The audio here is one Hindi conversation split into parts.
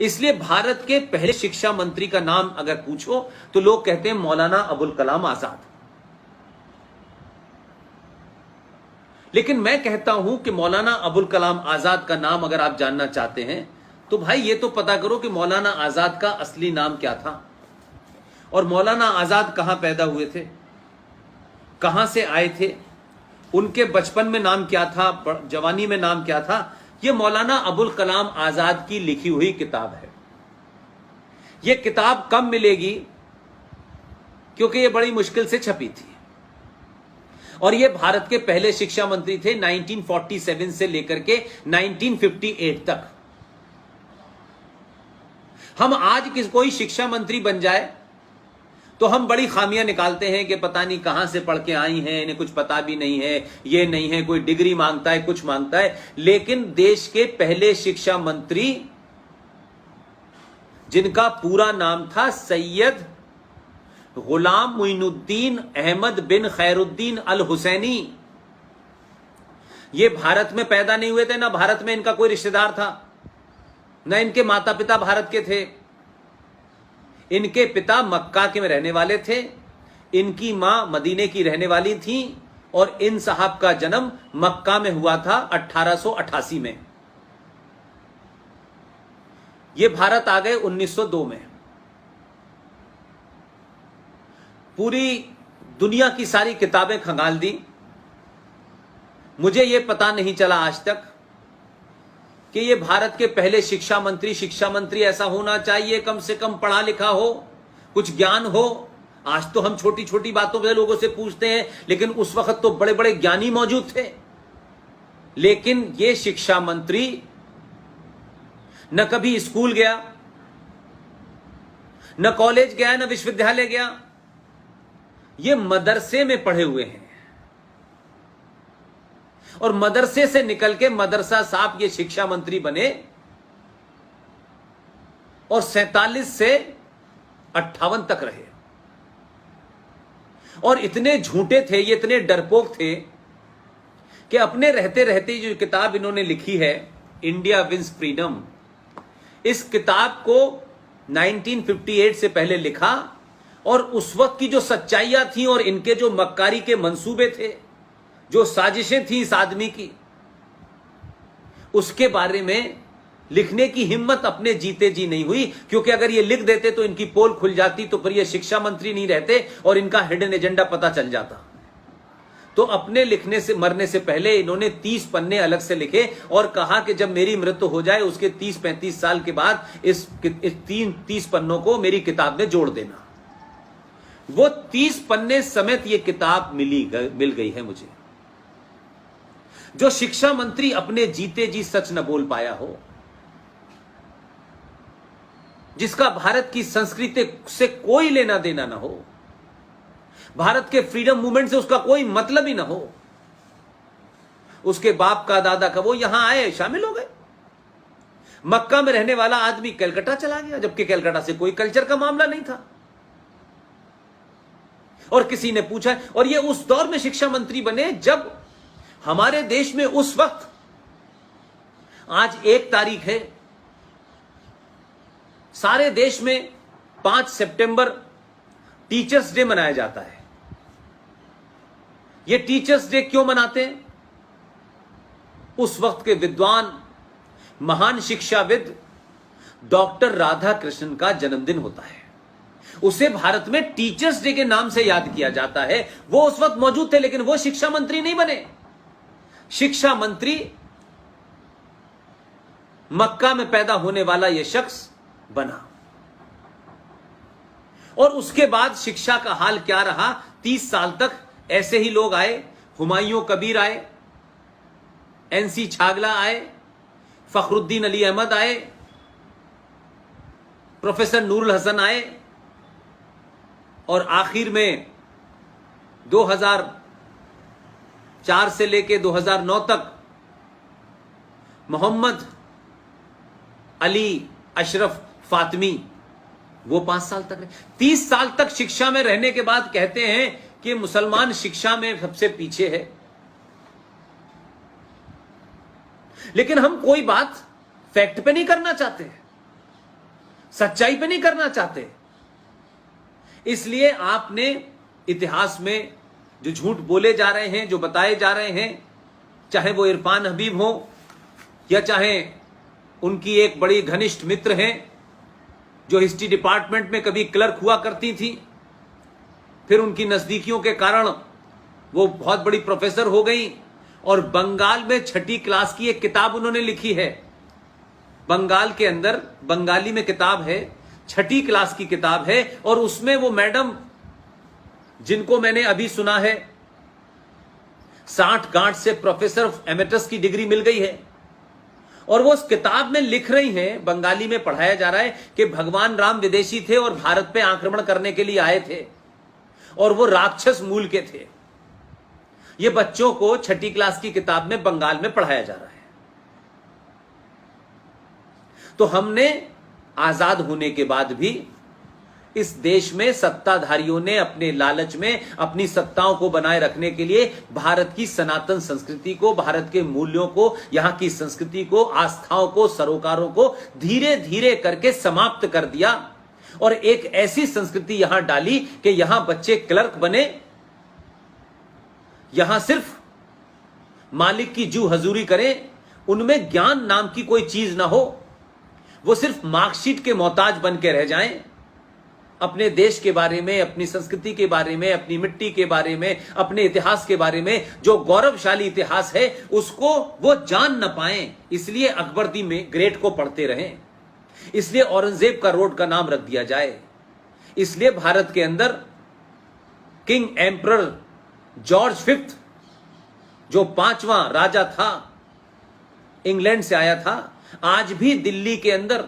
इसलिए भारत के पहले शिक्षा मंत्री का नाम अगर पूछो तो लोग कहते हैं मौलाना अबुल कलाम आजाद। लेकिन मैं कहता हूं कि मौलाना अबुल कलाम आजाद का नाम अगर आप जानना चाहते हैं तो भाई ये तो पता करो कि मौलाना आजाद का असली नाम क्या था और मौलाना आजाद कहां पैदा हुए थे, कहां से आए थे, उनके बचपन में नाम क्या था, जवानी में नाम क्या था। यह मौलाना अबुल कलाम आजाद की लिखी हुई किताब है। यह किताब कब मिलेगी, क्योंकि यह बड़ी मुश्किल से छपी थी और यह भारत के पहले शिक्षा मंत्री थे 1947 से लेकर के 1958 तक। हम आज कोई शिक्षा मंत्री बन जाए तो हम बड़ी खामियां निकालते हैं कि पता नहीं कहां से पढ़ के आई हैं, इन्हें कुछ पता भी नहीं है, ये नहीं है, कोई डिग्री मांगता है, कुछ मांगता है। लेकिन देश के पहले शिक्षा मंत्री जिनका पूरा नाम था सैयद गुलाम मुइनुद्दीन अहमद बिन खैरुद्दीन अल हुसैनी, ये भारत में पैदा नहीं हुए थे, ना भारत में इनका कोई रिश्तेदार था, ना इनके माता पिता भारत के थे। इनके पिता मक्का के में रहने वाले थे, इनकी मां मदीने की रहने वाली थी और इन साहब का जन्म मक्का में हुआ था 1888 में। ये भारत आ गए 1902 में। पूरी दुनिया की सारी किताबें खंगाल दी, मुझे यह पता नहीं चला आज तक कि ये भारत के पहले शिक्षा मंत्री ऐसा होना चाहिए, कम से कम पढ़ा लिखा हो, कुछ ज्ञान हो। आज तो हम छोटी छोटी बातों पे लोगों से पूछते हैं, लेकिन उस वक्त तो बड़े बड़े ज्ञानी मौजूद थे। लेकिन ये शिक्षा मंत्री न कभी स्कूल गया, न कॉलेज गया, न विश्वविद्यालय गया, ये मदरसे में पढ़े हुए हैं और मदरसे से निकल के मदरसा साहब ये शिक्षा मंत्री बने और 47 से 58 तक रहे। और इतने झूठे थे, ये इतने डरपोक थे कि अपने रहते रहते जो किताब इन्होंने लिखी है इंडिया विंस फ्रीडम, इस किताब को 1958 से पहले लिखा और उस वक्त की जो सच्चाइयां थी और इनके जो मक्कारी के मंसूबे थे, जो साजिशें थी इस आदमी की, उसके बारे में लिखने की हिम्मत अपने जीते जी नहीं हुई। क्योंकि अगर ये लिख देते तो इनकी पोल खुल जाती, तो फिर ये शिक्षा मंत्री नहीं रहते और इनका हिडन एजेंडा पता चल जाता। तो अपने लिखने से मरने से पहले इन्होंने 30 पन्ने अलग से लिखे और कहा कि जब मेरी मृत्यु हो जाए उसके 30-35 साल के बाद इस 30 पन्नों को मेरी किताब में जोड़ देना। वो 30 पन्ने समेत ये किताब मिल गई है मुझे। जो शिक्षा मंत्री अपने जीते जी सच न बोल पाया हो, जिसका भारत की संस्कृति से कोई लेना देना ना हो, भारत के फ्रीडम मूवमेंट से उसका कोई मतलब ही ना हो, उसके बाप का दादा का, वो यहां आए शामिल हो गए। मक्का में रहने वाला आदमी कलकत्ता चला गया, जबकि कलकत्ता से कोई कल्चर का मामला नहीं था। और किसी ने पूछा, और ये उस दौर में शिक्षा मंत्री बने जब हमारे देश में उस वक्त, आज 1 तारीख है, सारे देश में 5 सितंबर टीचर्स डे मनाया जाता है। ये टीचर्स डे क्यों मनाते हैं? उस वक्त के विद्वान महान शिक्षाविद डॉक्टर राधा कृष्णन का जन्मदिन होता है। उसे भारत में टीचर्स डे के नाम से याद किया जाता है। वो उस वक्त मौजूद थे, लेकिन वो शिक्षा मंत्री नहीं बने। शिक्षा मंत्री मक्का में पैदा होने वाला यह शख्स बना। और उसके बाद शिक्षा का हाल क्या रहा? 30 साल तक ऐसे ही लोग आए। हुमायूं कबीर आए, एनसी छागला आए, फखरुद्दीन अली अहमद आए, प्रोफेसर नूरुल हसन आए और आखिर में 2004 से लेके 2009 तक मोहम्मद अली अशरफ फातमी, वो 5 साल तक रहे। 30 साल तक शिक्षा में रहने के बाद कहते हैं कि मुसलमान शिक्षा में सबसे पीछे है। लेकिन हम कोई बात फैक्ट पे नहीं करना चाहते हैं, सच्चाई पे नहीं करना चाहते। इसलिए आपने इतिहास में जो झूठ बोले जा रहे हैं, जो बताए जा रहे हैं, चाहे वो इरफान हबीब हो या चाहे उनकी एक बड़ी घनिष्ठ मित्र हैं जो हिस्ट्री डिपार्टमेंट में कभी क्लर्क हुआ करती थी, फिर उनकी नजदीकियों के कारण वो बहुत बड़ी प्रोफेसर हो गई और बंगाल में 6ठी क्लास की एक किताब उन्होंने लिखी है। बंगाल के अंदर बंगाली में किताब है, 6ठी क्लास की किताब है, और उसमें वो मैडम जिनको मैंने अभी सुना है 60 गांठ से प्रोफेसर एमेरिटस की डिग्री मिल गई है, और वो उस किताब में लिख रही हैं, बंगाली में पढ़ाया जा रहा है कि भगवान राम विदेशी थे और भारत पे आक्रमण करने के लिए आए थे और वो राक्षस मूल के थे। ये बच्चों को 6ठी क्लास की किताब में बंगाल में पढ़ाया जा रहा है। तो हमने आजाद होने के बाद भी इस देश में सत्ताधारियों ने अपने लालच में अपनी सत्ताओं को बनाए रखने के लिए भारत की सनातन संस्कृति को, भारत के मूल्यों को, यहां की संस्कृति को, आस्थाओं को, सरोकारों को धीरे धीरे करके समाप्त कर दिया और एक ऐसी संस्कृति यहां डाली कि यहां बच्चे क्लर्क बने, यहां सिर्फ मालिक की जू हजूरी करें, उनमें ज्ञान नाम की कोई चीज ना हो, वो सिर्फ मार्कशीट के मोहताज बन के रह जाएं, अपने देश के बारे में, अपनी संस्कृति के बारे में, अपनी मिट्टी के बारे में, अपने इतिहास के बारे में, जो गौरवशाली इतिहास है उसको वो जान न पाएं। इसलिए अकबर दी में ग्रेट को पढ़ते रहें, इसलिए औरंगजेब का रोड का नाम रख दिया जाए, इसलिए भारत के अंदर किंग एम्परर जॉर्ज 5th जो 5वां राजा था, इंग्लैंड से आया था, आज भी दिल्ली के अंदर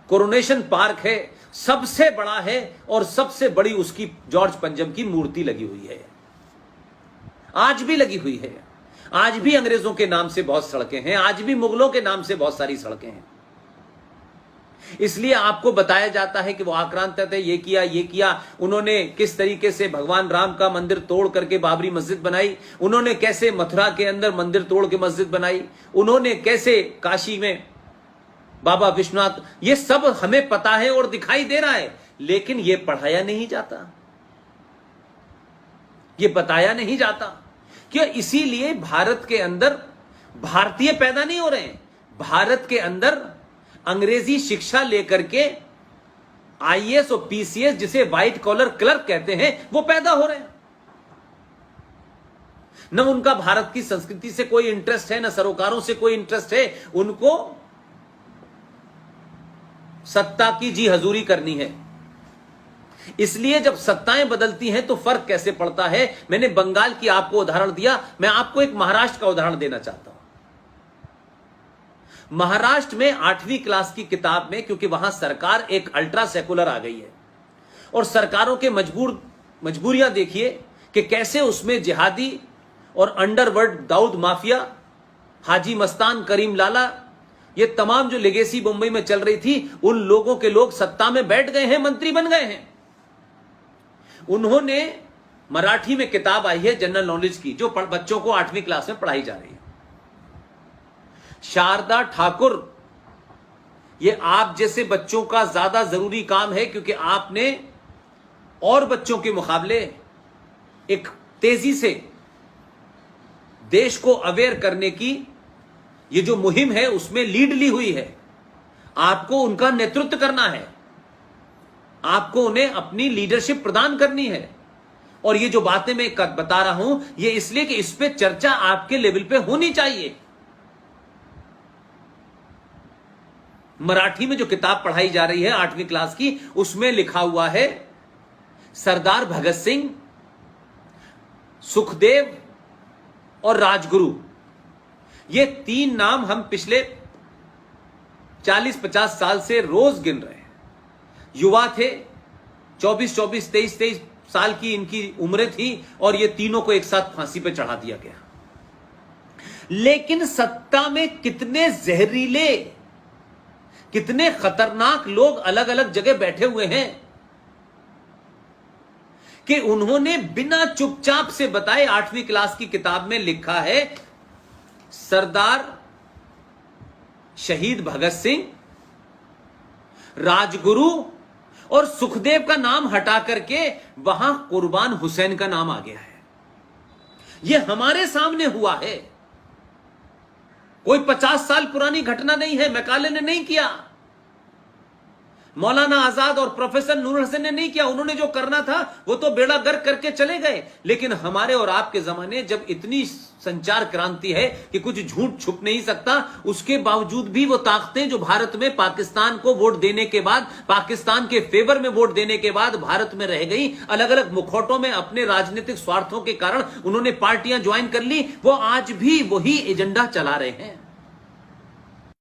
कोरोनेशन पार्क है, सबसे बड़ा है और सबसे बड़ी उसकी जॉर्ज पंचम की मूर्ति लगी हुई है, आज भी लगी हुई है। आज भी अंग्रेजों के नाम से बहुत सड़कें हैं, आज भी मुगलों के नाम से बहुत सारी सड़कें हैं। इसलिए आपको बताया जाता है कि वो आक्रांत थे, ये किया, उन्होंने किस तरीके से भगवान राम का मंदिर तोड़ करके बाबरी मस्जिद बनाई, उन्होंने कैसे मथुरा के अंदर मंदिर तोड़ के मस्जिद बनाई, उन्होंने कैसे काशी में बाबा विश्वनाथ, ये सब हमें पता है और दिखाई दे रहा है, लेकिन ये पढ़ाया नहीं जाता, ये बताया नहीं जाता। क्यों? इसीलिए भारत के अंदर भारतीय पैदा नहीं हो रहे हैं, भारत के अंदर अंग्रेजी शिक्षा लेकर के आईएएस और पीसीएस, जिसे व्हाइट कॉलर क्लर्क कहते हैं, वो पैदा हो रहे हैं। न उनका भारत की संस्कृति से कोई इंटरेस्ट है, न सरोकारों से कोई इंटरेस्ट है, उनको सत्ता की जी हजूरी करनी है। इसलिए जब सत्ताएं बदलती हैं तो फर्क कैसे पड़ता है। मैंने बंगाल की आपको उदाहरण दिया, मैं आपको एक महाराष्ट्र का उदाहरण देना चाहता हूं। महाराष्ट्र में 8वीं क्लास की किताब में, क्योंकि वहां सरकार एक अल्ट्रा सेकुलर आ गई है और सरकारों के मजबूरियां देखिए कि कैसे उसमें जिहादी और अंडरवर्ल्ड दाऊद माफिया, हाजी मस्तान, करीम लाला, ये तमाम जो लेगेसी मुंबई में चल रही थी, उन लोगों के लोग सत्ता में बैठ गए हैं, मंत्री बन गए हैं। उन्होंने मराठी में किताब आई है जनरल नॉलेज की, जो बच्चों को 8वीं क्लास में पढ़ाई जा रही है। शारदा ठाकुर, ये आप जैसे बच्चों का ज्यादा जरूरी काम है, क्योंकि आपने और बच्चों के मुकाबले एक तेजी से देश को अवेयर करने की ये जो मुहिम है उसमें लीड ली हुई है। आपको उनका नेतृत्व करना है, आपको उन्हें अपनी लीडरशिप प्रदान करनी है। और ये जो बातें मैं बता रहा हूं, ये इसलिए कि इस पे चर्चा आपके लेवल पे होनी चाहिए। मराठी में जो किताब पढ़ाई जा रही है 8वीं क्लास की, उसमें लिखा हुआ है सरदार भगत सिंह, सुखदेव और राजगुरु, ये 3 नाम हम पिछले 40-50 साल से रोज गिन रहे हैं। युवा थे, 24-24, 23-23 साल की इनकी उम्रें थी, और ये तीनों को एक साथ फांसी पे चढ़ा दिया गया। लेकिन सत्ता में कितने जहरीले, कितने खतरनाक लोग अलग अलग जगह बैठे हुए हैं कि उन्होंने बिना चुपचाप से बताए 8वीं क्लास की किताब में लिखा है सरदार शहीद भगत सिंह, राजगुरु और सुखदेव का नाम हटा करके वहां कुर्बान हुसैन का नाम आ गया है। यह हमारे सामने हुआ है, कोई 50 साल पुरानी घटना नहीं है। मैकाले ने नहीं किया, मौलाना आजाद और प्रोफेसर नूर हसन ने नहीं किया। उन्होंने जो करना था वो तो बेड़ा गर्क करके चले गए। लेकिन हमारे और आपके जमाने जब इतनी संचार क्रांति है कि कुछ झूठ छुप नहीं सकता, उसके बावजूद भी वो ताकतें जो भारत में पाकिस्तान को वोट देने के बाद, पाकिस्तान के फेवर में वोट देने के बाद भारत में रह गई, अलग अलग मुखौटों में अपने राजनीतिक स्वार्थों के कारण उन्होंने पार्टियां ज्वाइन कर ली, वो आज भी वही एजेंडा चला रहे हैं।